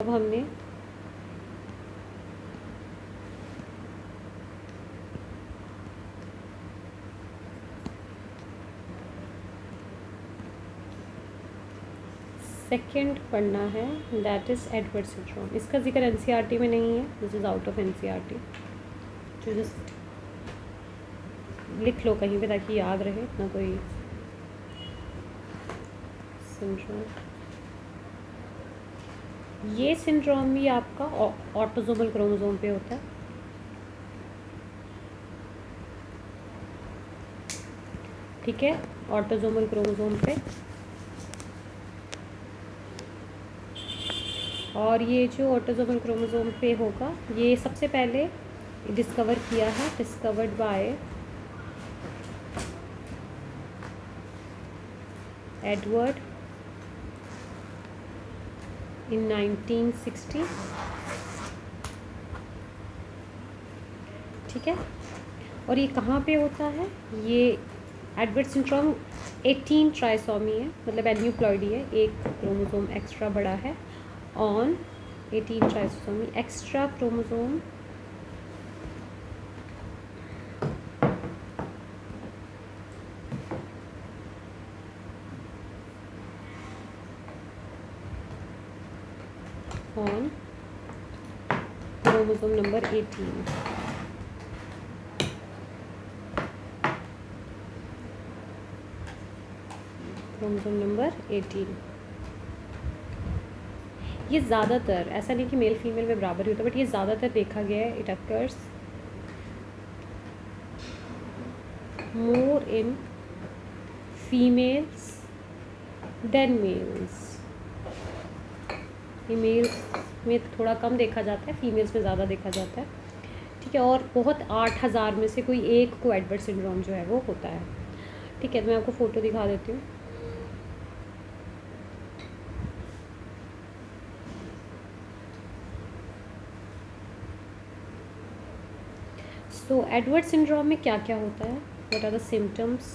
अब हमने सेकंड पढ़ना है, दैट इज़ एडवर्ड सिंड्रोम। इसका जिक्र एनसीईआरटी में नहीं है, this is out of NCERT. तो जस्ट लिख लो कहीं पे ताकि याद रहे, इतना कोई सिंड्रोम। ये सिंड्रोम भी आपका ऑटोसोमल क्रोमोसोम पे होता है। ठीक है, ऑटोसोमल क्रोमोसोम पे। और ये जो ऑटोसोमल क्रोमोसोम पे होगा, ये सबसे पहले डिस्कवर किया है, डिस्कवर्ड बाय एडवर्ड इन 1960। ठीक है, और ये कहाँ पे होता है? ये एडवर्ड सिंड्रोम 18 ट्राइसोमी है, मतलब एन्यूप्लॉइडी है, एक क्रोमोसोम एक्स्ट्रा बड़ा है on 18 trisomy, extra chromosome on chromosome number 18। Chromosome number 18। ये ज़्यादातर, ऐसा नहीं कि मेल फीमेल में बराबर ही होता, बट ये ज़्यादातर देखा गया है, it occurs more in females than males. Females में थोड़ा कम देखा जाता है, फीमेल्स में ज़्यादा देखा जाता है। ठीक है, और बहुत 8000 में से कोई एक को एडवर्ड सिंड्रोम जो है वो होता है। ठीक है, तो मैं आपको फ़ोटो दिखा देती हूँ। सो एडवर्ड सिंड्रोम में क्या क्या होता है? What are the symptoms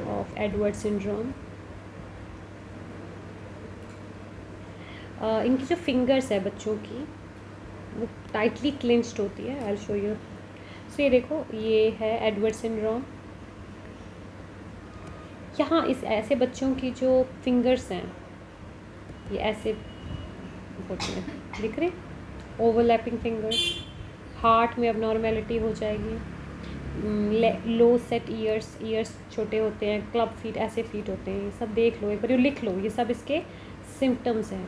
of Edward syndrome? इनकी जो फिंगर्स है बच्चों की, वो टाइटली क्लिंच्ड होती है। I show you. सो ये देखो, ये है एडवर्ड सिंड्रोम। यहाँ इस ऐसे बच्चों की जो फिंगर्स हैं, ये ऐसे होते हैं, दिख रहे, ओवरलैपिंग फिंगर्स। हार्ट में अब नॉर्मेलिटी हो जाएगी। लो सेट ईयर्स, ईयर्स छोटे होते हैं। क्लब फीट, ऐसे फीट होते हैं। ये सब देख लो एक बार, लिख लो, ये सब इसके सिम्टम्स हैं।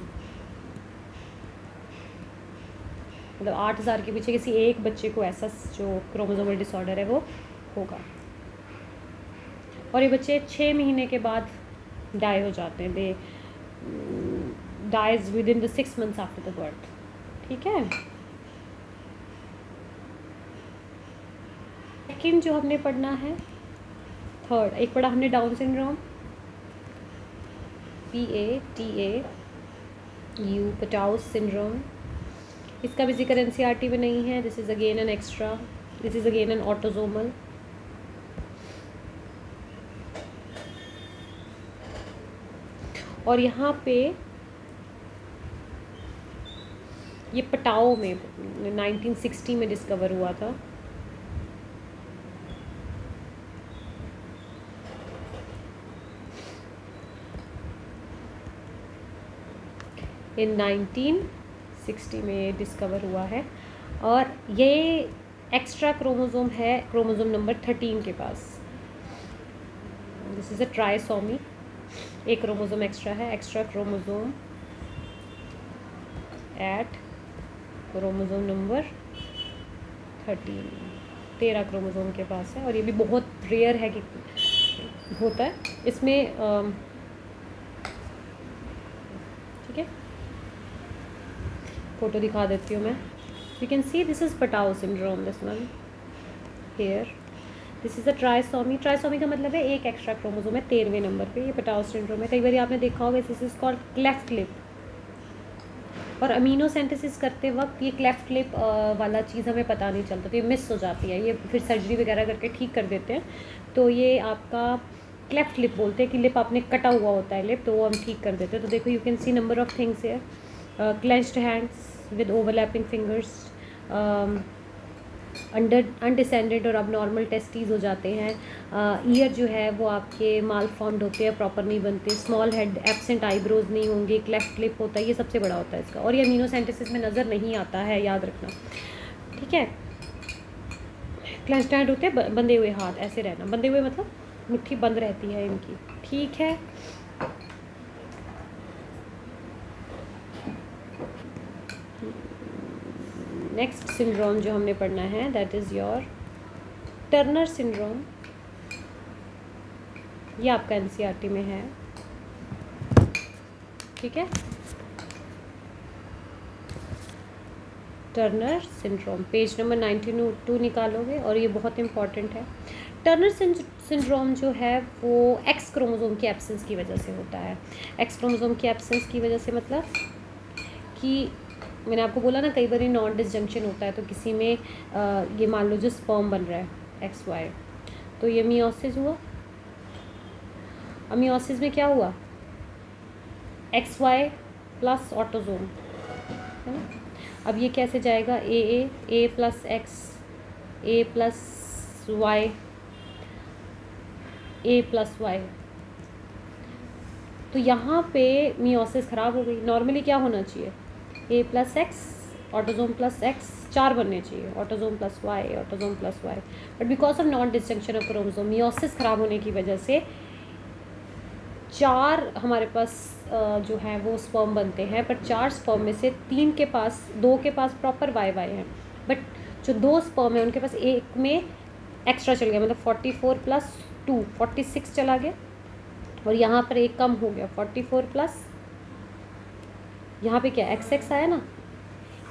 मतलब 8000 के पीछे किसी एक बच्चे को ऐसा जो क्रोमोसोमल डिसऑर्डर है वो होगा। और ये बच्चे 6 महीने के बाद डाई हो जाते हैं। They dies within the 6 months after the birth. ठीक है, सेकेंड जो हमने पढ़ना है, थर्ड एक पढ़ा हमने डाउन सिंड्रोम, PATAU, पटाउस सिंड्रोम। इसका भी जिक्र एनसीईआरटी में नहीं है। This is again an extra, this is again an autosomal. और यहाँ पे ये पटाओ में 1960 में डिस्कवर हुआ था। इन 1960 में डिस्कवर हुआ है। और ये एक्स्ट्रा क्रोमोसोम है क्रोमोसोम नंबर 13 के पास। दिस इज़ अ ट्राइसोमी, एक क्रोमोसोम एक्स्ट्रा है, extra chromosome at chromosome number 13 chromosome के पास है। और ये भी बहुत रेयर है कि होता है इसमें। ठीक है, फोटो दिखा देती हूँ मैं। You can see this is Patau syndrome, this one here. This is a trisomy. Trisomy का मतलब है एक एक्स्ट्रा क्रोमोसोम है 13वें नंबर पे। ये पटाओ सिंड्रोम है। कई बार आपने देखा होगा, this is called cleft lip. और अमीनो सेंथेसिस करते वक्त ये क्लेफ्ट लिप वाला चीज़ हमें पता नहीं चलता, तो ये मिस हो जाती है। ये फिर सर्जरी वगैरह करके ठीक कर देते हैं। तो ये आपका क्लेफ्ट लिप बोलते हैं कि लिप आपने कटा हुआ होता है लिप, तो वो हम ठीक कर देते हैं। तो देखो, you can see number of things है। Clenched hands with overlapping fingers, undescended और अबनॉर्मल टेस्टीज हो जाते हैं, ईयर जो है वो आपके माल फॉर्म्ड होते हैं, प्रॉपर नहीं बनते, स्मॉल हेड, एब्सेंट आईब्रोज नहीं होंगे, क्लेफ्ट लिप होता है, ये सबसे बड़ा होता है इसका, और ये अमीनोसेंटेसिस में नज़र नहीं आता है, याद रखना, ठीक है। क्लेंच्ड हैंड होते हैं, बंधे हुए हाथ, ऐसे रहना, बंधे हुए मतलब मुट्ठी बंद रहती है इनकी, ठीक है। नेक्स्ट सिंड्रोम जो हमने पढ़ना है that is your Turner syndrome. ये आपका एनसीईआरटी में है, ठीक है। टर्नर सिंड्रोम पेज नंबर 92 निकालोगे, और ये बहुत इंपॉर्टेंट है। टर्नर सिंड्रोम जो है वो एक्स क्रोमोसोम की एब्सेंस की वजह से होता है। एक्स क्रोमोसोम की एब्सेंस की वजह से मतलब कि मैंने आपको बोला ना कई बार नॉन डिसजंक्शन होता है, तो किसी में ये मान लो जो स्पर्म बन रहा है एक्स वाई, तो ये मियोसिस हुआ, मियोसिस में क्या हुआ, एक्स वाई प्लस ऑटोजोम, है ना। अब ये कैसे जाएगा, ए प्लस एक्स, ए प्लस वाई, ए प्लस वाई, तो यहाँ पे मियोसिस ख़राब हो गई। नॉर्मली क्या होना चाहिए, A plus X, autosome plus X, 4 बनने चाहिए, autosome plus Y, autosome plus Y, but because of non disjunction of chromosome, meiosis ख़राब होने की वजह से 4 हमारे पास जो है वो स्पर्म बनते हैं, पर 4 स्पर्म में से 2 के पास प्रॉपर वाई है, बट जो 2 स्पर्म है उनके पास एक में एक्स्ट्रा चल गया, मतलब 44 प्लस 2 46 चला गया, और यहाँ पर एक कम हो गया 44 प्लस, यहाँ पे क्या XX आया ना,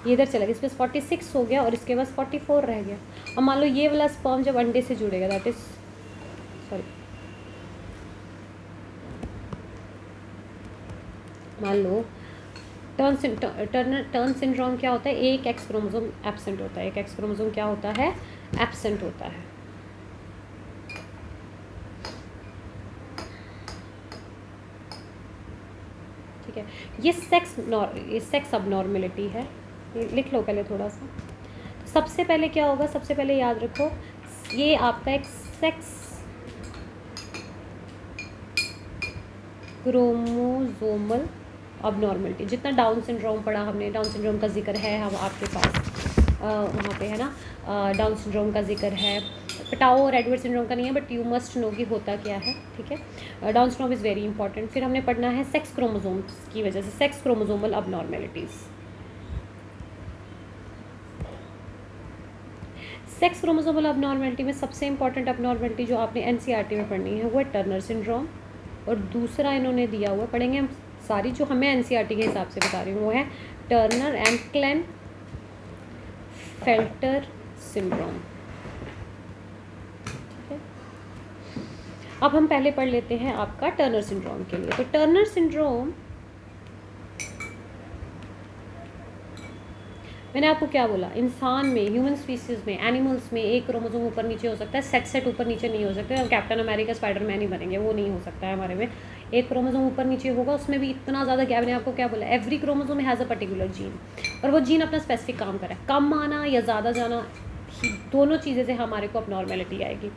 ये इधर चला गया, इसके पास 46 हो गया और इसके पास 44 रह गया। अब मान लो ये वाला स्पर्म जब अंडे से जुड़ेगा, दैट इज सॉरी, मान लो टर्न सिंड्रोम क्या होता है, एक एक्स क्रोमोसोम एब्सेंट होता है, एक एक्स क्रोमोसोम क्या होता है, एब्सेंट होता है, ठीक है। ये सेक्स अबनॉर्मेलिटी है, ये लिख लो पहले थोड़ा सा। तो सबसे पहले क्या होगा, सबसे पहले याद रखो ये आपका एक सेक्स क्रोमोसोमल अबनॉर्मलिटी, जितना डाउन सिंड्रोम पढ़ा हमने, डाउन सिंड्रोम का जिक्र है हम आपके पास वहाँ पे है ना, डाउन सिंड्रोम का जिक्र है, पटाओ और एडवर्ड सिंड्रोम का नहीं है, बट यू मस्ट नो कि होता क्या है, ठीक है। Down syndrome is very important. फिर हमने पढ़ना है सेक्स क्रोमोसोम्स की वजह से, sex chromosomal abnormalities. Sex chromosomal abnormality में सबसे इंपॉर्टेंट अबनॉर्मेलिटी जो आपने एनसीईआरटी में पढ़नी है वो है टर्नर सिंड्रोम, और दूसरा इन्होंने दिया हुआ, पढ़ेंगे हम सारी जो हमें एनसीईआरटी के हिसाब से बता रही हूँ, वो है टर्नर एंड क्लेन फेल्टर सिंड्रोम, ठीक है। अब हम पहले पढ़ लेते हैं आपका टर्नर सिंड्रोम के लिए। तो टर्नर सिंड्रोम मैंने आपको क्या बोला, इंसान में, ह्यूमन स्पीसीज में, एनिमल्स में एक क्रोमोसोम ऊपर नीचे हो सकता है, सेट ऊपर नीचे नहीं हो सकते, हम कैप्टन अमेरिका स्पाइडरमैन ही बनेंगे, वो नहीं हो सकता है हमारे में। एक क्रोमोसोम ऊपर नीचे होगा, उसमें भी इतना ज़्यादा गैप। मैंने आपको क्या बोला, every chromosome has a particular gene, और वो जीन अपना स्पेसिफिक काम करे, कम आना या ज़्यादा जाना, दोनों चीज़ें से हमारे को अबनॉर्मेलिटी आएगी।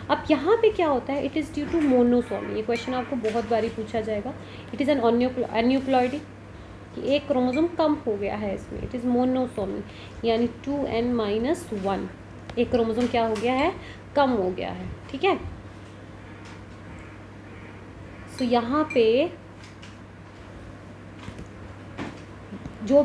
अब यहाँ पे क्या होता है, it is due to monosomy, ये क्वेश्चन आपको बहुत बारी पूछा जाएगा। इट इज़ एन एन्यूप्लॉइडी, कि एक क्रोमोसोम कम हो गया है इसमें, इट इज़ मोनोसोमी, यानी 2n-1, एक क्रोमोसोम क्या हो गया है, कम हो गया है, ठीक है। तो यहाँ पे जो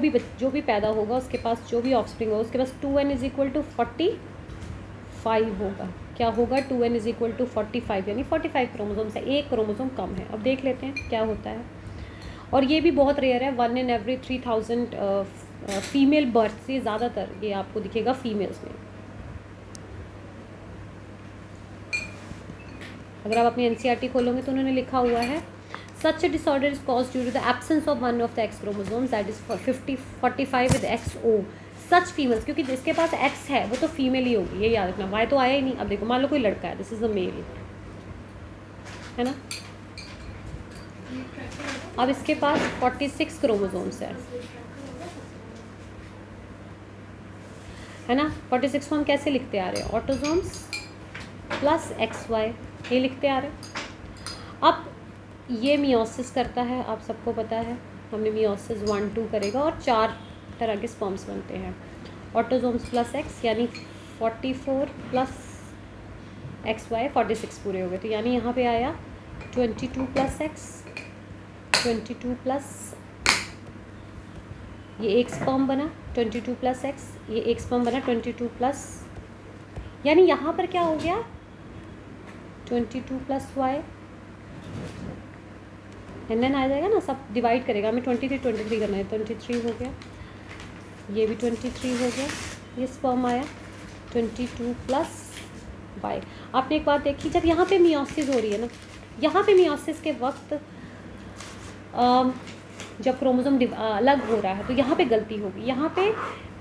भी पैदा होगा उसके पास, जो भी ऑफस्प्रिंग होगा उसके पास 2n=45 होगा। क्या होगा, 2n=45, यानी 45 क्रोमोसोम्स है, एक क्रोमोसोम कम है। अब देख लेते हैं क्या होता है, और ये भी बहुत रेयर है, 1 in every 3000 फीमेल बर्थ से ज़्यादातर ये आपको दिखेगा फीमेल्स में। अगर आप अपनी एनसीईआरटी खोलोगे तो उन्होंने लिखा हुआ है, सच a disorder is caused due to the absence of one of the X chromosomes, that is 45 with XO, such females, क्योंकि जिसके पास X है वो तो फीमेल ही होगी, ये याद रखना, Y तो आया ही नहीं। अब देखो मान लो कोई लड़का है, दिस इज अ मेल, है ना, अब इसके पास 46 क्रोमोसोम्स है ना। 46 को हम कैसे लिखते आ रहे हैं, ऑटोसोम्स प्लस XY, ये लिखते आ रहे हैं। अब ये मियोसिस करता है, आप सबको पता है, हमने मियोसिस 1 2 करेगा और 4 तरह के स्पर्म्स बनते हैं। ऑटोसोम्स प्लस X यानी 44 प्लस XY 46 पूरे हो गए, तो यानी यहाँ पे आया 22 प्लस X, 22 प्लस ये एक स्पर्म बना 22 प्लस X, ये एक स्पर्म बना 22 प्लस, यानी यहाँ पर क्या हो गया 22 प्लस Y, एंड देन आ जाएगा ना, सब डिवाइड करेगा, हमें 23 करना है, 23 हो गया, ये भी 23 हो गया, ये स्पर्म आया 22 प्लस Y। आपने एक बात देखी, जब यहाँ पे मियोसिस हो रही है ना, यहाँ पे मियोसिस के वक्त जब क्रोमोसोम अलग हो रहा है तो यहाँ पे गलती होगी, यहाँ पे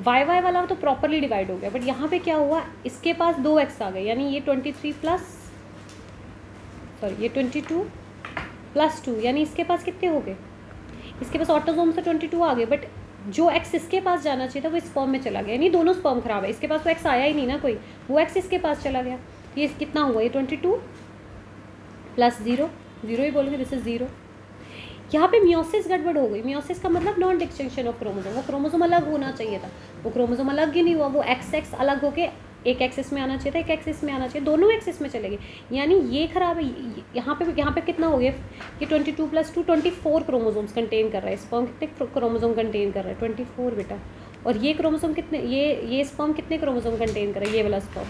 YY वाला तो प्रॉपरली डिवाइड हो गया, बट यहाँ पे क्या हुआ, इसके पास 2X आ गए, यानी ये 23 प्लस सॉरी ये 22 प्लस 2, यानी इसके पास कितने हो गए, इसके पास ऑटोसोम से 22 आ गए, बट जो X इसके पास जाना चाहिए था वो स्पर्म में चला गया, यानी दोनों स्पर्म खराब है, इसके पास तो X आया ही नहीं ना कोई, वो X इसके पास चला गया, ये कितना हुआ, ये 22 प्लस 0 ही बोलेंगे, दिस इज 0। यहाँ पे मियोसिस गड़बड़ हो गई, मियोसिस का मतलब नॉन डिस्टिंक्शन ऑफ क्रोमोसोम, वो क्रोमोसोम अलग होना चाहिए था, वो क्रोमोसोम अलग ही नहीं हुआ, वो XX अलग होके एक एक्सिस में आना चाहिए था, एक एक्सिस में आना चाहिए, दोनों एक्सिस में चले गए, यानी ये खराब है। यहाँ पे कितना हो गया, ये 22 प्लस 2 24 क्रोमोसोम्स कंटेन कर रहा है, स्पर्म कितने क्रोमोसोम कंटेन कर रहा है, 24 बेटा, और ये क्रोमोसोम कितने, ये स्पर्म कितने क्रोमोसोम कंटेन कर रहा है, ये वाला स्पर्म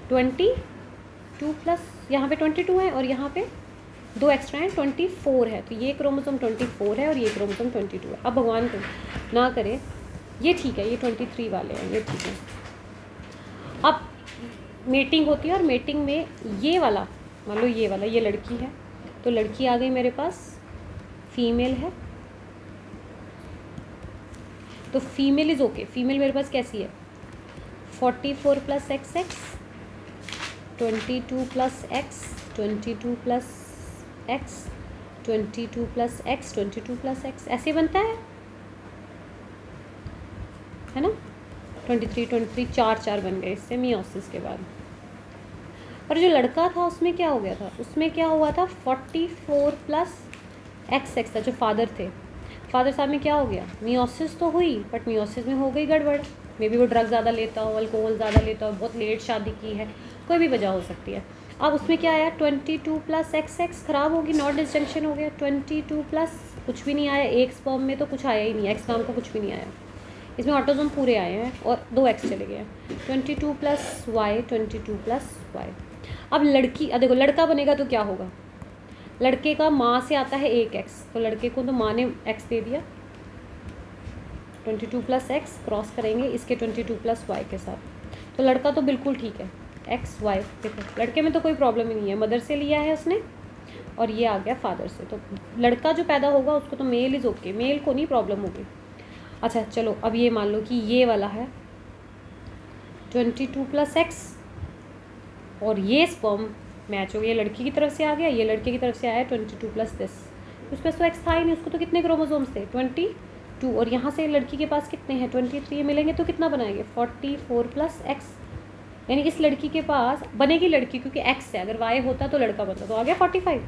22 प्लस यहाँ पे 22 है और यहाँ पे 2 एक्स्ट्रा हैं 24 है, तो ये क्रोमोसोम 24 है और ये क्रोमोसोम 22 है। अब भगवान को ना करे, ये ठीक है, ये 23 वाले हैं, ये ठीक है। अब मेटिंग होती है और मेटिंग में ये वाला, मान लो ये वाला, ये लड़की है, तो लड़की आ गई मेरे पास, फीमेल है, तो फीमेल इज़ ओके, फीमेल मेरे पास कैसी है 44 plus XX, 22 plus X, 22 plus X, 22 plus X, 22 plus X, ऐसे बनता है ना, 23 4 बन गए इससे मियोसिस के बाद। और जो लड़का था उसमें क्या हो गया था, उसमें क्या हुआ था 44 प्लस XX था, जो फादर थे, फादर साहब में क्या हो गया, मियोसिस तो हुई बट मियोसिस में हो गई गड़बड़, मे बी वो ड्रग ज़्यादा लेता हो, अल्कोहल ज़्यादा लेता हो, बहुत लेट शादी की है, कोई भी वजह हो सकती है। अब उसमें क्या आया 22 प्लस XX ख़राब होगी, नॉट डिस्जंक्शन हो गया, 22 प्लस कुछ भी नहीं आया, एक स्पर्म में तो कुछ आया ही नहीं, X नाम का कुछ भी नहीं आया, इसमें ऑटोसोम पूरे आए हैं और 2X चले गए हैं, 22 प्लस Y, 22 प्लस Y। अब लड़की, देखो लड़का बनेगा तो क्या होगा, लड़के का माँ से आता है एक X, तो लड़के को तो माँ ने X दे दिया, 22 प्लस X क्रॉस करेंगे इसके 22 प्लस Y के साथ, तो लड़का तो बिल्कुल ठीक है, XY, देखो लड़के में तो कोई प्रॉब्लम ही नहीं है, मदर से लिया है उसने और ये आ गया फादर से, तो लड़का जो पैदा होगा उसको तो मेल इज़ ओके, मेल को नहीं प्रॉब्लम होगी। अच्छा चलो, अब ये मान लो कि ये वाला है 22 प्लस X और ये स्पर्म मैच हो गया, ये लड़की की तरफ से आ गया, ये लड़के की तरफ से आया 22 प्लस दिस, उसमें तो X था ही नहीं, उसको तो कितने क्रोमोसोम्स थे 22, और यहाँ से लड़की के पास कितने हैं 23 मिलेंगे, तो कितना बनाएंगे 44 प्लस X, यानी इस लड़की के पास बनेगी लड़की, क्योंकि X है, अगर Y होता तो लड़का बनता, तो आ गया 45।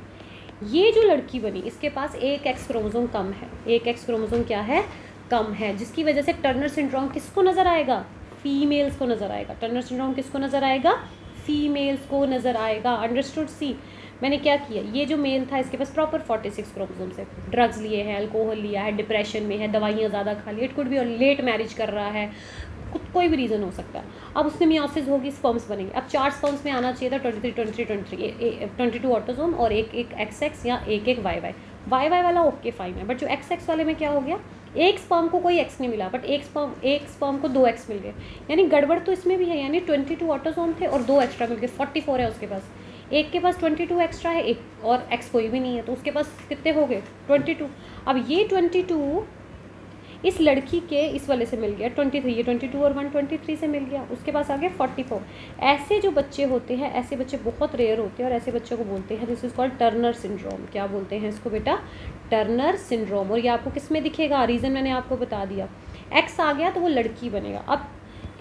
ये जो लड़की बनी इसके पास एक X क्रोमोसोम कम है, एक X क्रोमोसोम क्या है, कम है, जिसकी वजह से टर्नर सिंड्रोम किसको नज़र आएगा, फीमेल्स को नज़र आएगा, टर्नर सिंड्रोम किसको नज़र आएगा, फीमेल्स को नज़र आएगा। अंडरस्टूड। सी मैंने क्या किया, ये जो मेल था इसके पास प्रॉपर 46 क्रोमोसोम्स है, ड्रग्स लिए हैं, अल्कोहल लिया है, डिप्रेशन में है, दवाइयाँ ज़्यादा खा ली, इट कुड बी, और लेट मैरिज कर रहा है, कोई भी रीज़न हो सकता है। अब उसमें मियोसिस होगी, स्पर्म्स बनेंगे, अब 4 स्पर्म्स में आना चाहिए था 22 ऑटोसोम और एक XX या एक YY वाला ओके फाइन है, बट जो XX वाले में क्या हो गया, एक स्पर्म को कोई X नहीं मिला, बट एक स्पर्म को 2X मिल गए, यानी गड़बड़ तो इसमें भी है, यानी 22 ऑटोसोम थे और 2 एक्स्ट्रा मिल गए, 44 है उसके पास, एक के पास 22 एक्स्ट्रा है, एक और X कोई भी नहीं है, तो उसके पास कितने हो गए 22। अब ये 22 इस लड़की के इस वाले से मिल गया 23, ये 22 और 123 से मिल गया, उसके पास आ गया 44। ऐसे जो बच्चे होते हैं, ऐसे बच्चे बहुत रेयर होते हैं और ऐसे बच्चों को बोलते हैं this is called Turner syndrome. क्या बोलते हैं इसको बेटा? Turner syndrome. और ये आपको किस में दिखेगा? रीज़न मैंने आपको बता दिया, एक्स आ गया तो वो लड़की बनेगा। अब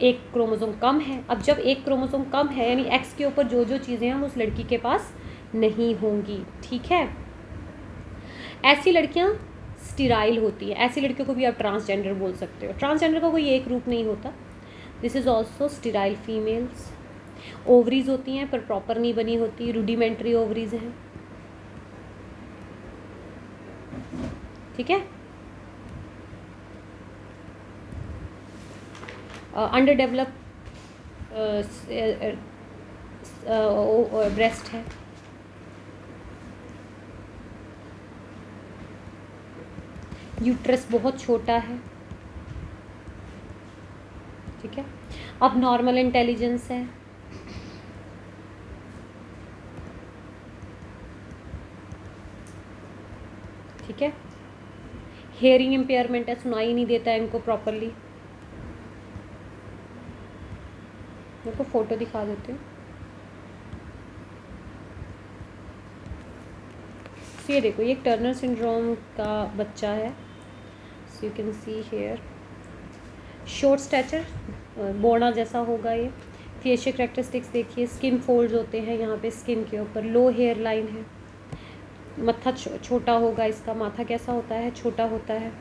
एक क्रोमोसोम कम है, अब जब एक क्रोमोसोम कम है यानी एक्स के ऊपर जो जो चीज़ें हैं वो उस लड़की के पास नहीं होंगी, ठीक है। ऐसी लड़कियां स्टिराइल होती है, ऐसी लड़कियों को भी आप ट्रांसजेंडर बोल सकते हो। ट्रांसजेंडर का कोई एक रूप नहीं होता। This is also sterile females. Ovaries होती हैं पर प्रॉपर नहीं बनी होती, रूडिमेंट्री ओवरीज हैं, ठीक है। अंडर डेवलप ब्रेस्ट है, यूट्रस बहुत छोटा है, ठीक है। अब नॉर्मल इंटेलिजेंस है, ठीक है। हेयरिंग इम्पेयरमेंट है, सुनाई नहीं देता है इनको प्रॉपरली। मेरे को फोटो दिखा देते हूँ। सो ये देखो, ये एक टर्नर सिंड्रोम का बच्चा है। So you can see hair short stature, बोना जैसा होगा ये। फेशियल कैरेक्टरिस्टिक्स देखिए, स्किन फोल्ड्स होते हैं यहाँ पे स्किन के ऊपर, लो हेयर लाइन है, मत्था छोटा होगा इसका। माथा कैसा होता है? छोटा होता है।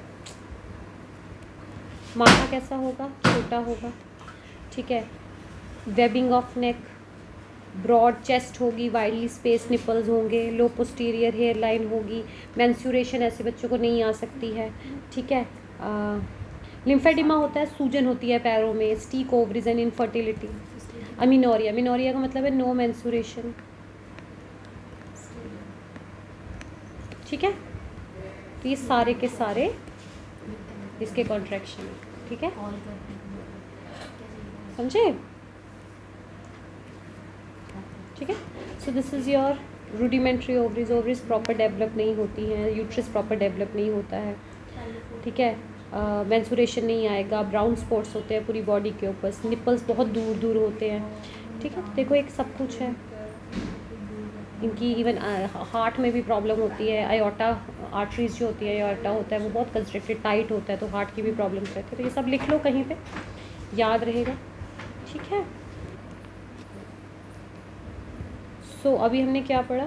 माथा कैसा होगा? छोटा होगा, ठीक है। Webbing of neck, broad chest होगी, वाइडली स्पेस निपल्स होंगे, लो पोस्टीरियर हेयर लाइन होगी। मेंस्ट्रुएशन ऐसे बच्चों को नहीं आ सकती है, ठीक है। लिम्फेडिमा होता है, सूजन होती है पैरों में, स्टीक ओवरीज एंड इनफर्टिलिटी। अमीनोरिया, मिनोरिया का मतलब है नो मेंस्ट्रुएशन, ठीक है। तो ये सारे के सारे इसके कॉन्ट्रैक्शन है, ठीक है, समझे? ठीक है। So this is your rudimentary ovaries. Ovaries proper develop नहीं होती हैं, यूट्रस प्रॉपर डेवलप नहीं होता है, ठीक है। मेंस्ट्रुएशन नहीं आएगा, ब्राउन स्पॉट्स होते हैं पूरी बॉडी के ऊपर, निपल्स बहुत दूर दूर होते हैं, ठीक है। देखो एक सब कुछ है इनकी। इवन हार्ट में भी प्रॉब्लम होती है, आयोटा आर्टरीज जो होती है, आयोटा होता है वो बहुत कंस्ट्रिक्टेड टाइट होता है, तो हार्ट की भी प्रॉब्लम्स रहती है। तो ये सब लिख लो कहीं पे, याद रहेगा, ठीक है। सो अभी हमने क्या पढ़ा?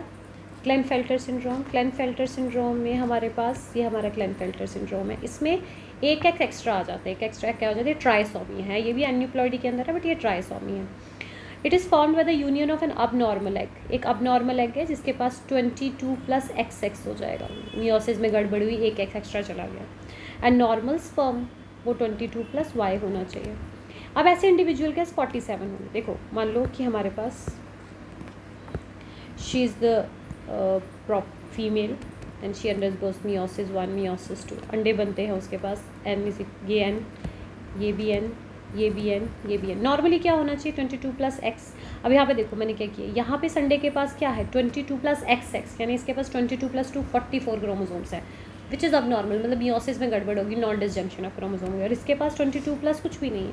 क्लेनफेल्टर सिंड्रोम। क्लेनफेल्टर सिंड्रोम में हमारे पास ये हमारा क्लेनफेल्टर सिंड्रोम है, इसमें एक एक्स्ट्रा आ जाता है। एक एक्स्ट्रा क्या हो जाता है? ट्राइसोमी है, ये भी एन्यूप्लॉइडी के अंदर है बट ये ट्राइसोमी है। It is formed by the union of an abnormal egg. एक अबनॉर्मल एग है जिसके पास 22+ XX हो जाएगा, मियोसिस में गड़बड़ हुई, एक एक्स एक्स्ट्रा चला गया। एंड नॉर्मल स्पर्म वो 22+Y होना चाहिए। अब ऐसे इंडिविजुअल के 47 होंगे। देखो मान लो कि हमारे पास she is the female and she undergoes meiosis 1 meiosis 2। अंडे बनते हैं उसके पास, एन ये एन, ये भी एन, ये भी एन, ये भी एन। नॉर्मली क्या होना चाहिए? 22+X। अब यहाँ पे देखो मैंने क्या किया, यहाँ पे संडे के पास क्या है? 22+XX, यानी इसके पास 22+2 44 क्रोमोसोम्स है, विच इज़ अब नॉर्मल, मतलब मियोसिस में गड़बड़ होगी, नॉन डिसजंक्शन ऑफ क्रोमोसोम होगी, और इसके पास 22+ कुछ भी नहीं है।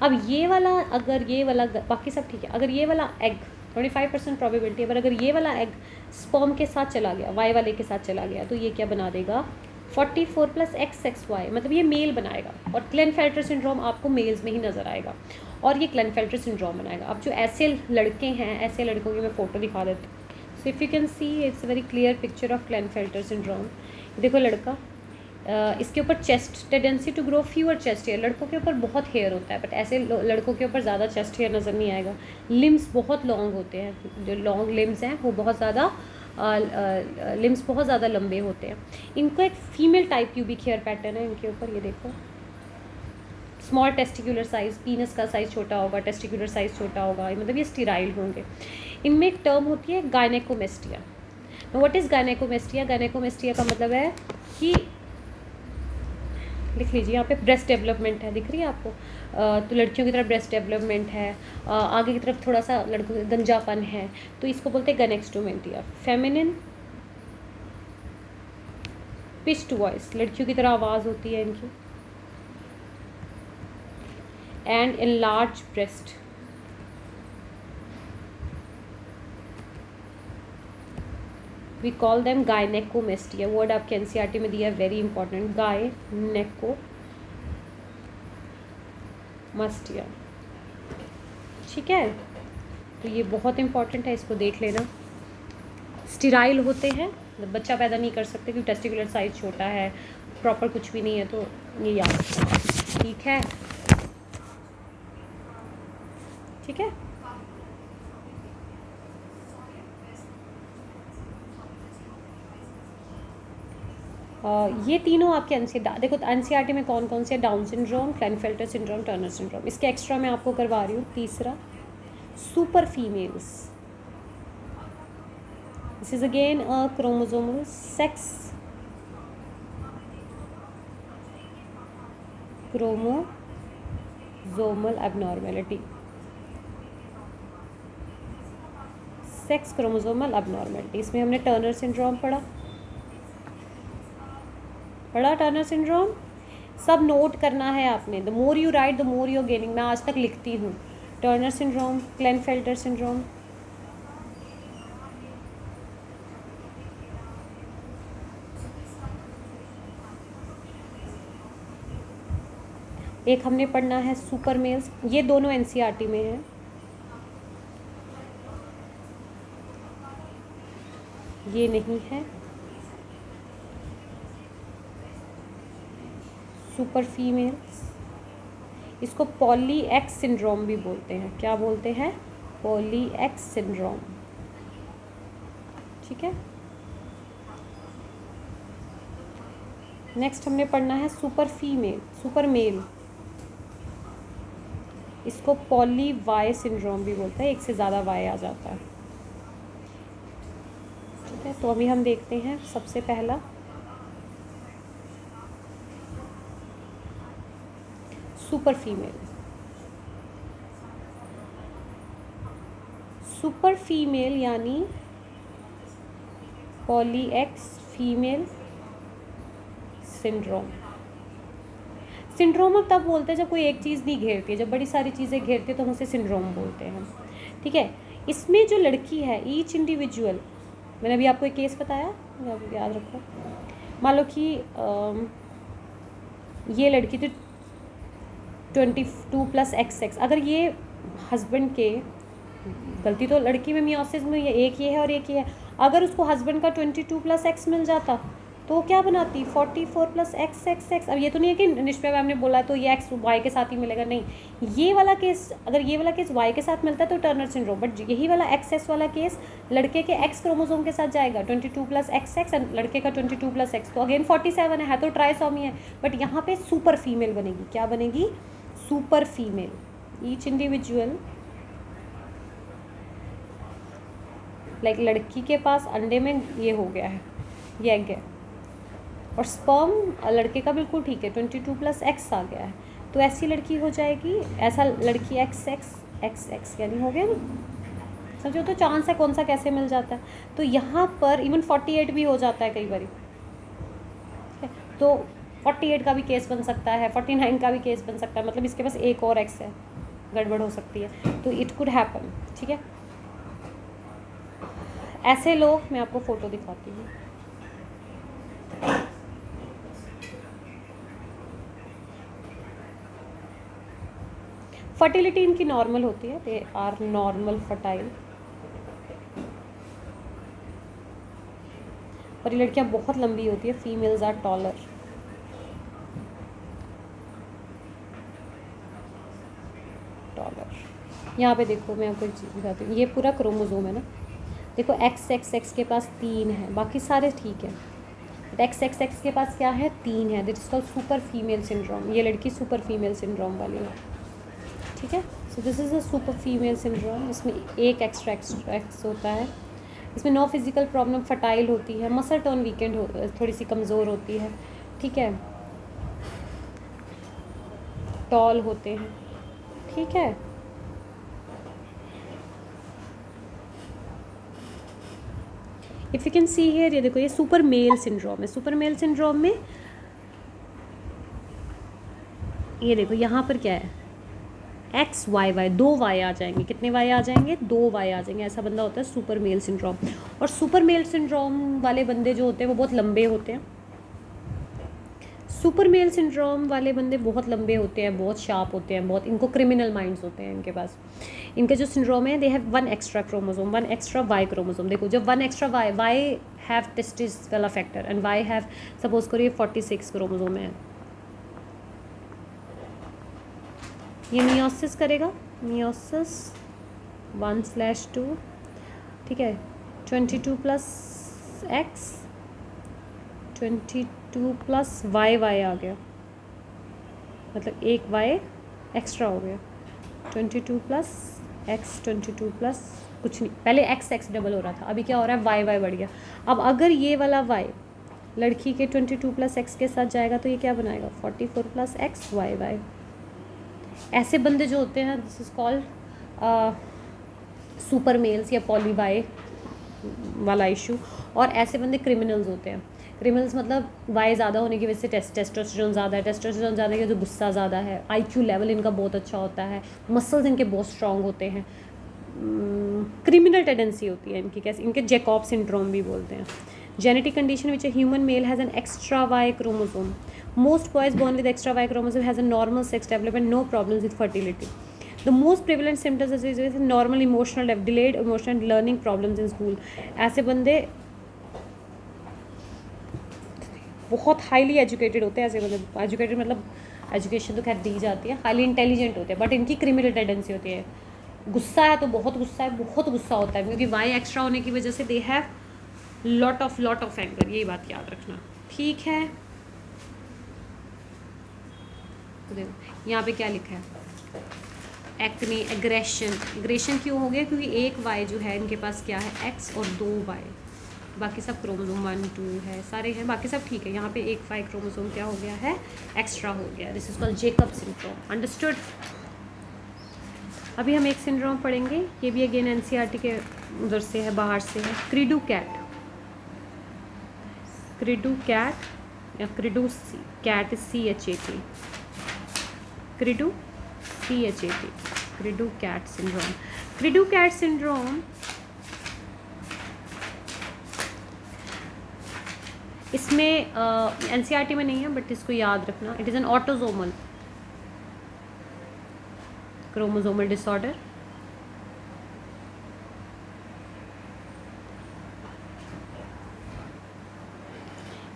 अब ये वाला, अगर ये वाला, बाकी सब ठीक है, अगर ये वाला एग 25% प्रोबेबिलिटी, अगर ये वाला एग स्पर्म के साथ चला गया, वाई वाले के साथ चला गया, तो ये क्या बना देगा? 44+XXY, मतलब ये मेल बनाएगा। और क्लेनफेल्टर सिंड्रोम आपको मेल्स में ही नज़र आएगा, और ये क्लेनफेल्टर सिंड्रोम बनाएगा। अब जो ऐसे लड़के हैं, ऐसे लड़कों की मैं फ़ोटो दिखा देती हूँ। So if you can see, it's a very clear picture of Klinefelter syndrome. देखो लड़का, इसके ऊपर chest, tendency to grow fewer chest hair. लड़कों के ऊपर बहुत हेयर होता है बट ऐसे लड़कों के ऊपर ज़्यादा चेस्ट हेयर नज़र नहीं आएगा। लिम्स बहुत लॉन्ग होते हैं, जो लॉन्ग लिम्स हैं वो बहुत ज़्यादा, लिम्स बहुत ज़्यादा लंबे होते हैं। इनको एक female type pubic hair pattern है इनके ऊपर, ये देखो। स्मॉल टेस्टिकुलर साइज़, पीनस का साइज़ छोटा होगा, टेस्टिकुलर साइज़ छोटा होगा, मतलब ये स्टीराइल होंगे। इनमें एक टर्म होती है gynaecomastia. What is gynaecomastia? Gynaecomastia का मतलब है कि, लिख लीजिए यहाँ पे, ब्रेस्ट डेवलपमेंट है, दिख रही है आपको? तो लड़कियों की तरफ ब्रेस्ट डेवलपमेंट है, आगे की तरफ थोड़ा सा लड़कों गंजापन है, तो इसको बोलते हैं गनेक्सटोमेंटिया। फेमिनिन पिच्ड वॉइस, लड़कियों की तरह आवाज़ होती है इनकी, and enlarge breast. We call them gynecomastia. Word आपके एनसीईआरटी में दिया है, वेरी इंपॉर्टेंट, गायनेकोमेस्टिया। ठीक है, तो ये बहुत इंपॉर्टेंट है, इसको देख लेना। स्टेराइल होते हैं, बच्चा पैदा नहीं कर सकते क्योंकि टेस्टिकुलर साइज छोटा है, प्रॉपर कुछ भी नहीं है, तो ये याद रखना। ठीक है, ठीक है। ये तीनों आपके देखो एनसीईआरटी में कौन कौन से, down syndrome, Klinefelter syndrome, Turner syndrome. इसके एक्स्ट्रा मैं आपको करवा रही हूँ तीसरा, super females. This is again a chromosomal sex chromosomal abnormality, sex chromosomal abnormality. इसमें हमने टर्नर सिंड्रोम पढ़ा टर्नर सिंड्रोम। सब नोट करना है आपने, the more you right the more you gaining. मैं आज तक लिखती हूँ, टर्नर सिंड्रोम, क्लेनफेल्टर सिंड्रोम, एक हमने पढ़ना है सुपर मेल्स। ये दोनों एनसीईआरटी में है, ये नहीं है। सुपर फीमेल्स, इसको पॉली एक्स सिंड्रोम भी बोलते हैं। क्या बोलते हैं? Poly x syndrome. ठीक है, नेक्स्ट हमने पढ़ना है सुपर फीमेल, सुपर मेल, इसको पॉली वाई सिंड्रोम भी बोलते हैं, एक से ज़्यादा वाई आ जाता है। ठीक है, तो अभी हम देखते हैं सबसे पहला सुपर फीमेल। सुपर फीमेल यानी poly x female syndrome. Syndrome अब तब बोलते हैं जब कोई एक चीज़ नहीं घेरती है, जब बड़ी सारी चीज़ें घेरती है तो हम उसे सिंड्रोम बोलते हैं। ठीक है, इसमें जो लड़की है, ईच इंडिविजुअल, मैंने अभी आपको एक केस बताया, आप याद रखो। मान लो कि ये लड़की थी 22+XX। अगर ये हस्बैंड के, गलती तो लड़की में मियोसिस में एक ये है और एक ये है, अगर उसको हस्बैंड का 22+X मिल जाता तो वो क्या बनाती? 44+XX। अब ये तो नहीं है कि निष्पा मैम ने बोला तो ये एक्स वाई के साथ ही मिलेगा, नहीं। ये वाला केस, अगर ये वाला केस वाई के साथ मिलता है तो टर्नर सिंड्रोम, बट यही वाला एक्स वाला केस लड़के के एक्स क्रोमोसोम के साथ जाएगा, 22+XX एंड लड़के का 22+X, तो अगेन 47 है तो ट्राइसोमी है, बट यहाँ पे सुपर फीमेल बनेगी। क्या बनेगी? Super female. Each individual, like लड़की के पास अंडे में ये हो गया है, ये एग है, और स्पर्म लड़के का बिल्कुल ठीक है, 22+X आ गया है, तो ऐसी लड़की हो जाएगी, ऐसा लड़की XX यानी हो गया ना, समझो। तो चांस है कौन सा कैसे मिल जाता है, तो यहाँ पर इवन 48 भी हो जाता है कई बार, तो 48 का भी केस बन सकता है, 49 का भी केस बन सकता है, मतलब इसके पास एक और X है, गड़बड़ हो सकती है, तो इट कुड हैपन। ठीक है, ऐसे लोग, मैं आपको फ़ोटो दिखाती हूँ। फर्टिलिटी इनकी नॉर्मल होती है, दे आर नॉर्मल फर्टाइल। और ये लड़कियाँ बहुत लंबी होती है, फीमेल्स आर टॉलर। यहाँ पे देखो, मैं आपको एक चीज़ दिखाती हूँ, ये पूरा क्रोमोसोम है ना, देखो XX के पास 3 है, बाकी सारे ठीक है, बट XX के पास क्या है? 3 है। This is called super female syndrome. ये लड़की सुपर फीमेल सिंड्रोम वाली है। ठीक है, so this is a super female syndrome. इसमें एक एक्स्ट्रा X होता है, इसमें नो फिजिकल प्रॉब्लम, फर्टाइल होती है, मसल टर्न वीकेंड थोड़ी सी कमज़ोर होती है। ठीक है, टॉल होते हैं। ठीक है, if you can see here, ये देखो, ये सुपर मेल सिंड्रोम है। सुपर मेल सिंड्रोम में ये देखो यहाँ पर क्या है, एक्स वाई वाई, 2 वाई आ जाएंगे। कितने वाई आ जाएंगे? 2 वाई आ जाएंगे। ऐसा बंदा होता है सुपर मेल सिंड्रोम। और सुपर मेल सिंड्रोम वाले बंदे जो होते हैं वो बहुत लंबे होते हैं। सुपर मेल सिंड्रोम वाले बंदे बहुत लंबे होते हैं, बहुत शार्प होते हैं, बहुत, इनको क्रिमिनल माइंड्स होते हैं इनके पास। इनका जो सिंड्रोम है, they have 1 extra chromosome, 1 extra Y chromosome. देखो जब 1 extra Y have testicular factor and Y have, suppose करो ये 46 क्रोमोसोम है। ये मियोसिस करेगा, मियोसिस 1/2, ठीक है, 22 plus X, 22 plus Y, Y आ गया, मतलब 1 वाई एक्स्ट्रा हो गया। 22 प्लस एक्स, 22 प्लस कुछ नहीं, पहले एक्स एक्स डबल हो रहा था, अभी क्या हो रहा है, वाई वाई बढ़ गया। अब अगर ये वाला वाई लड़की के 22 प्लस एक्स के साथ जाएगा तो ये क्या बनाएगा, 44 प्लस एक्स वाई वाई। ऐसे बंदे जो होते हैं, this is called super males या पॉली वाई वाला इशू। और ऐसे बंदे क्रिमिनल्स होते हैं। क्रिमिनल्स मतलब वाई ज़्यादा होने की वजह से टेस्टोस्टेरोन ज़्यादा है, टेस्टोस्टेरोन ज़्यादा है तो गुस्सा ज़्यादा है, आईक्यू लेवल इनका बहुत अच्छा होता है, मसल्स इनके बहुत स्ट्रांग होते हैं, क्रिमिनल टेंडेंसी होती है इनकी। कैसे, इनके जैकॉब सिंड्रोम भी बोलते हैं। Genetic condition which a human male has an extra Y chromosome. Most boys born with extra Y chromosome has a normal sex development, no problems with fertility. The most prevalent symptoms is normal emotional, delayed emotional learning problems in school. ऐसे बंदे बहुत highly educated होते हैं। ऐसे बंदे, educated मतलब education तो खैर दी जाती है, हाईली इंटेलिजेंट होते हैं, बट इनकी क्रिमिनल टेंडेंसी होती है। गुस्सा है तो बहुत गुस्सा है, बहुत गुस्सा होता है, क्योंकि वाई एक्स्ट्रा होने की वजह से they have lot of anger. यही बात याद रखना, ठीक है। तो देखो यहाँ पे क्या लिखा है, एक्ने, एग्रेशन। एग्रेशन क्यों हो गया, क्योंकि 1 वाई जो है इनके पास क्या है, एक्स, और 2 वाई, बाकी सब क्रोमोसोम 1 2 है, सारे हैं, बाकी सब ठीक है। यहाँ पे 1 वाई क्रोमोसोम क्या हो गया है, एक्स्ट्रा हो गया। This is called Jacob syndrome, understood. अभी हम एक सिंड्रोम पढ़ेंगे, ये भी अगेन एनसीईआरटी के उधर से है, बाहर से है, क्रीडू कैट। क्रीडू कैट या cri du cat, CHAT, cri du CHAT, cri du cat syndrome. Cri du cat syndrome इसमें एनसीईआरटी में नहीं है, बट इसको याद रखना, it is an autosomal chromosomal disorder.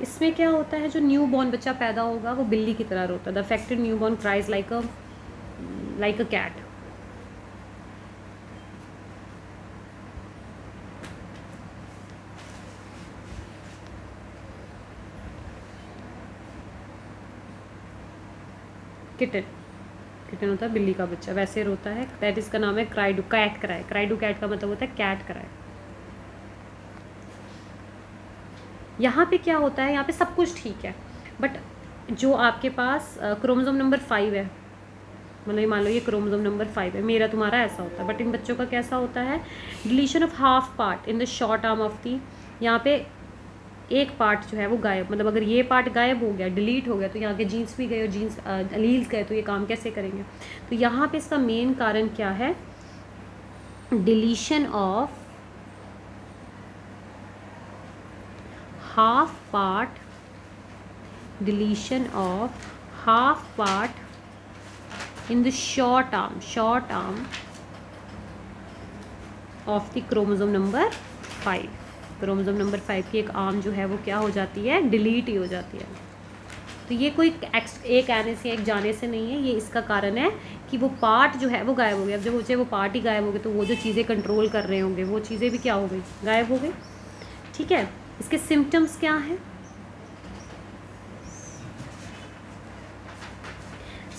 इसमें क्या होता है, जो न्यू बॉर्न बच्चा पैदा होगा वो बिल्ली की तरह रोता है। The affected new born cries like a cat. Kitten, kitten होता है बिल्ली का बच्चा, वैसे रोता है। दैट इसका नाम है क्राइडू कैट क्राई। क्राइडू कैट का मतलब होता है कैट क्राई। यहाँ पे क्या होता है, यहाँ पे सब कुछ ठीक है, बट जो आपके पास क्रोमोसोम नंबर 5 है, मतलब मान लो ये क्रोमोसोम नंबर 5 है, मेरा तुम्हारा ऐसा होता है, बट इन बच्चों का कैसा होता है, deletion of half part in the short arm of the. यहाँ पे एक पार्ट जो है वो गायब, मतलब अगर ये पार्ट गायब हो गया, डिलीट हो गया, तो यहाँ के जीन्स भी गए और जीन्स अलील्स गए, तो ये काम कैसे करेंगे। तो यहाँ पे इसका मेन कारण क्या है, deletion of half part, deletion of half part in the short arm of the chromosome number 5। Chromosome number 5 की एक आर्म जो है वो क्या हो जाती है, डिलीट ही हो जाती है। तो ये कोई एक आने से एक जाने से नहीं है, ये इसका कारण है कि वो पार्ट जो है वो गायब हो गया। अब जब मुझे वो पार्ट ही गायब हो गए तो वो जो चीज़ें कंट्रोल कर रहे होंगे वो चीज़ें भी क्या हो गई, गायब हो गई, ठीक है। इसके सिम्टम्स क्या हैं,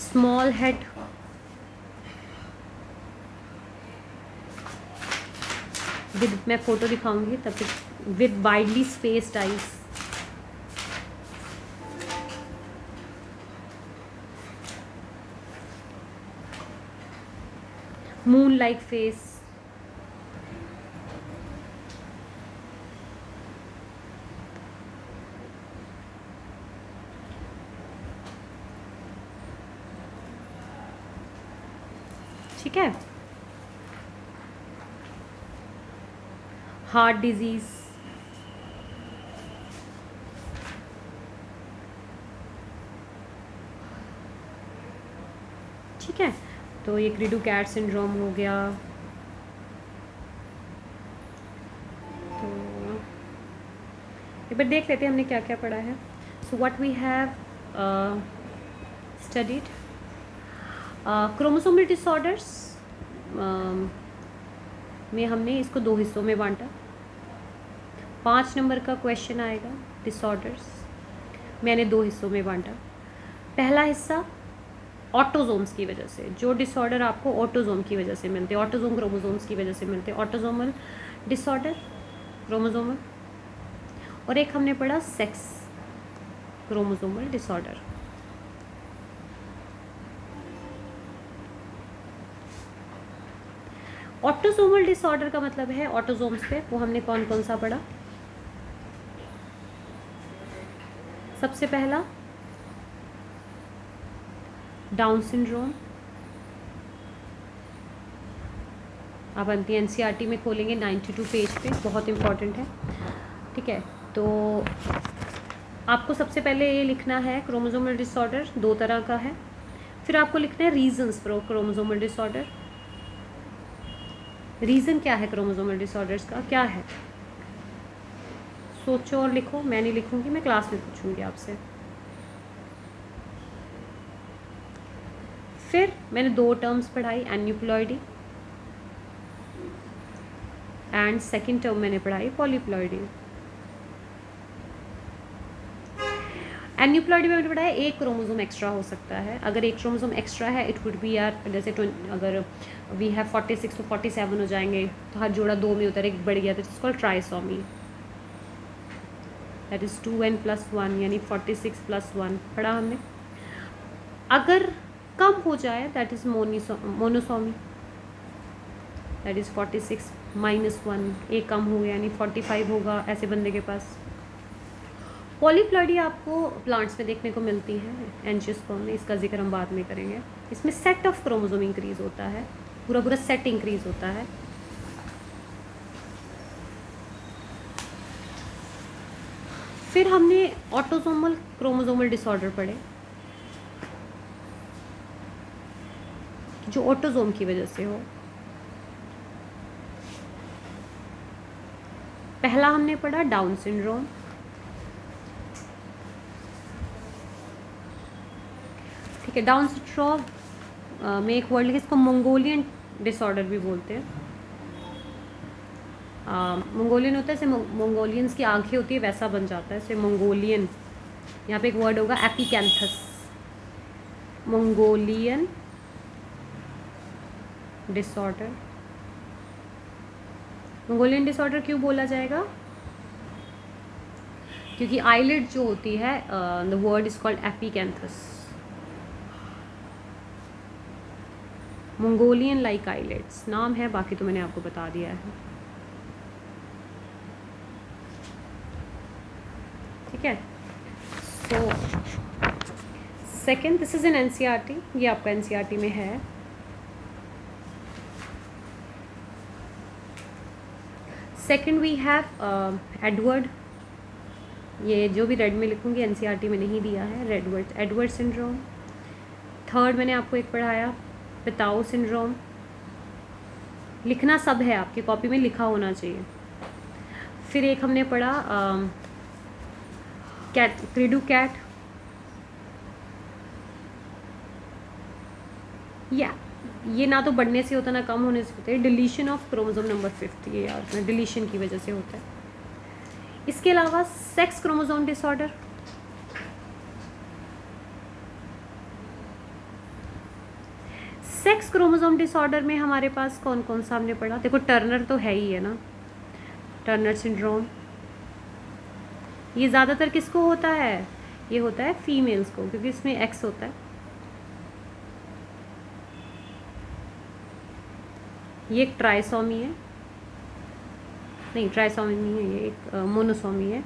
स्मॉल हेड, विद, मैं फोटो दिखाऊंगी तब तक, with widely spaced eyes, moon like face, ठीक है। हार्ट डिजीज़, ठीक है। तो ये क्री डू कैट सिंड्रोम हो गया। तो एक बार देख लेते हैं हमने क्या क्या पढ़ा है। So what we have studied, chromosomal disorders में हमने इसको 2 हिस्सों में बांटा। 5 नंबर का क्वेश्चन आएगा डिसऑर्डर्स, मैंने 2 हिस्सों में बांटा। पहला हिस्सा ऑटोजोम्स की वजह से, जो डिसऑर्डर आपको ऑटोजोम की वजह से मिलते हैं, ऑटोजोम क्रोमोजोम्स की वजह से मिलते हैं, ऑटोजोमल डिसऑर्डर क्रोमोजोमल। और एक हमने पढ़ा sex chromosomal disorder. Autosomal disorder का मतलब है ऑटोजोम्स पे, वो हमने कौन कौन सा पढ़ा। सबसे पहला डाउन सिंड्रोम, आप अंति एनसीईआरटी में खोलेंगे 92 पेज पे, बहुत इंपॉर्टेंट है, ठीक है। तो आपको सबसे पहले ये लिखना है क्रोमोसोमल डिसऑर्डर 2 तरह का है, फिर आपको लिखना है reasons for chromosomal disorder. Reason क्या है क्रोमोसोमल डिसऑर्डर्स का, क्या है, सोचो और लिखो। मैं नहीं लिखूंगी, मैं क्लास में पूछूंगी आपसे। फिर मैंने 2 टर्म्स पढ़ाई, एन्यूप्लॉइडी एंड सेकंड टर्म मैंने पढ़ाई पॉलीप्लॉइडी। एन्यूप्लॉइडी में मैंने पढ़ा है एक क्रोमोसोम एक्स्ट्रा हो सकता है। अगर एक क्रोमोसोम एक्स्ट्रा है इट वुड बी यार, जैसे अगर वी हैव 46 तो 47 हो जाएंगे, तो हर जोड़ा 2 में होता है, एक बढ़ गया तो it's called trisomy, that is 2n+1 यानी 46 + 1 पढ़ा हमने। अगर कम हो जाए that is monosomy, that is 46 - 1, एक कम हो गया यानी 45 होगा ऐसे बंदे के पास। पॉलीप्लॉइडी आपको प्लांट्स में देखने को मिलती है, एंजियोस्पर्म में, इसका जिक्र हम बाद में करेंगे। इसमें सेट ऑफ क्रोमोसोम इंक्रीज होता है, पूरा पूरा सेट इंक्रीज होता है। फिर हमने ऑटोसोमल क्रोमोसोमल डिसऑर्डर पढ़े, जो ऑटोसोम की वजह से हो। पहला हमने पढ़ा डाउन सिंड्रोम, ठीक है। डाउन सिंड्रोम में एक वर्ड लिखे, इसको मंगोलियन डिसऑर्डर भी बोलते हैं। मंगोलियन होता है, जैसे मंगोलियंस की आंखें होती है वैसा बन जाता है, जैसे मंगोलियन। यहाँ पे एक वर्ड होगा epicanthus, Mongolian disorder. Mongolian disorder क्यों बोला जाएगा, क्योंकि आईलिड जो होती है, the word is called epicanthus, Mongolian like eyelids नाम है, बाकी तो मैंने आपको बता दिया है, ठीक है। So second, this is in NCERT, ये आपका एनसीईआरटी में है। सेकेंड वी हैव एडवर्ड, ये जो भी रेड में लिखूंगी एनसीईआरटी में नहीं दिया है, एडवर्ड सिंड्रोम। थर्ड मैंने आपको एक पढ़ाया पेताओ सिंड्रोम, लिखना सब है, आपकी कॉपी में लिखा होना चाहिए। फिर एक हमने पढ़ा क्री डू कैट, या ये ना तो बढ़ने से होता ना कम होने से होता है, डिलीशन ऑफ क्रोमोसोम नंबर 5, ये याद रखना, डिलीशन की वजह से होता है। इसके अलावा sex chromosome disorder, sex chromosome disorder में हमारे पास कौन कौन सा हमने पढ़ा, देखो टर्नर तो है ही है ना, टर्नर सिंड्रोम। ये ज़्यादातर किसको होता है, ये होता है फीमेल्स को, क्योंकि इसमें एक्स होता है। ये एक ट्राइसोमी है, नहीं ट्राइसोमी नहीं है, ये एक मोनोसोमी है,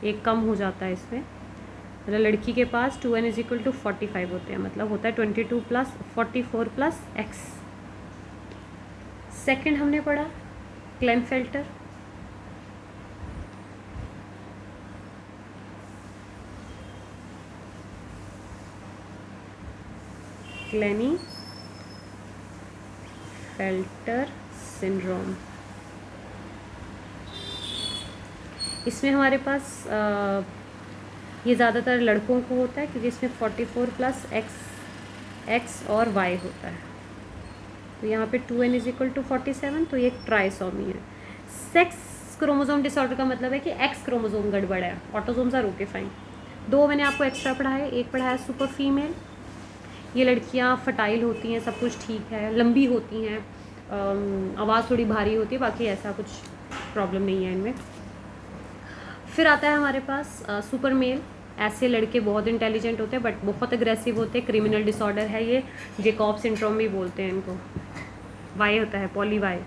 एक कम हो जाता है इसमें। मतलब लड़की के पास 2n = 45 होते हैं, मतलब होता है 22 + 44 + x, सेकंड हमने पढ़ा क्लेनफेल्टर, क्लेनीफेल्टर सिंड्रोम। इसमें हमारे पास ये ज़्यादातर लड़कों को होता है क्योंकि इसमें 44 प्लस एक्स और वाई होता है। तो यहाँ पे 2n = 47, तो ये एक ट्राइसोमी है। सेक्स क्रोमोसोम डिसऑर्डर का मतलब है कि एक्स क्रोमोसोम गड़बड़ है, ऑटोसोम्स आर ओके फाइन। 2 मैंने आपको एक्स्ट्रा पढ़ाया, एक पढ़ाया सुपर फीमेल। ये लड़कियाँ फर्टाइल होती हैं, सब कुछ ठीक है, लंबी होती हैं, आवाज़ थोड़ी भारी होती है, बाकी ऐसा कुछ प्रॉब्लम नहीं है इनमें। फिर आता है हमारे पास सुपर मेल। ऐसे लड़के बहुत इंटेलिजेंट होते हैं बट बहुत अग्रेसिव होते हैं, क्रिमिनल डिसऑर्डर है ये, जेकॉब सिंड्रोम भी बोलते हैं इनको। वाई होता है, पॉली वाई,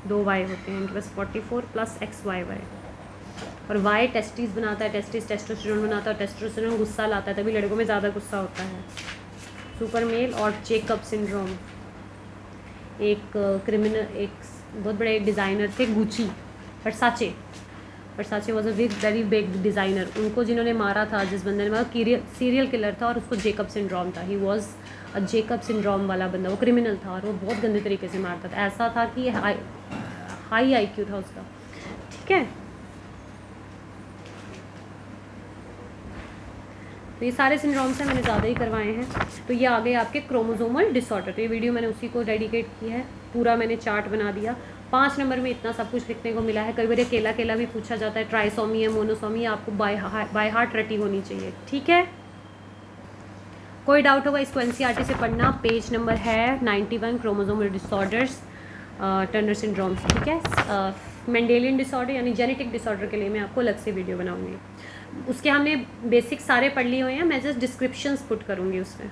2 वाई होते हैं इनके पास, 44 प्लस XYY। और वाई टेस्टिस बनाता है, टेस्टिस टेस्टोस्टेरोन बनाता है, टेस्टोस्टेरोन गुस्सा लाता है, तभी लड़कों में ज़्यादा गुस्सा होता है। Super male. और जेकब सिंड्रोम, एक क्रिमिनल, एक बहुत बड़े डिज़ाइनर थे, Gucci, Versace was a very big designer. उनको जिन्होंने मारा था, जिस बंदे ने मारा, सीरियल किलर था और उसको जेकब सिंड्रोम था। He was a Jacob syndrome वाला बंदा, वो क्रिमिनल था और वो बहुत गंदे तरीके से मारता था। ऐसा था कि हाई IQ था उसका, ठीक है। तो ये सारे सिंड्रोम्स हैं, मैंने ज़्यादा ही करवाए हैं। तो ये आ गए आपके क्रोमोसोमल डिसऑर्डर। तो ये वीडियो मैंने उसी को डेडिकेट की है, पूरा मैंने चार्ट बना दिया। 5 नंबर में इतना सब कुछ लिखने को मिला है। कई बार अकेला अकेला भी पूछा जाता है, ट्राइसोमी है, मोनोसोमी है, आपको बाय हार्ट रटी होनी चाहिए, ठीक है। कोई डाउट होगा इसको NCERT से पढ़ना। पेज नंबर है 91, क्रोमोसोमल डिसऑर्डर्स, टर्नर सिंड्रोम, ठीक है। मेंडेलियन डिसऑर्डर यानी जेनेटिक डिसऑर्डर के लिए मैं आपको अलग से वीडियो बनाऊंगी। उसके हमने बेसिक सारे पढ़ लिए हुए हैं, मैं जस्ट डिस्क्रिप्शंस पुट करूँगी उसमें।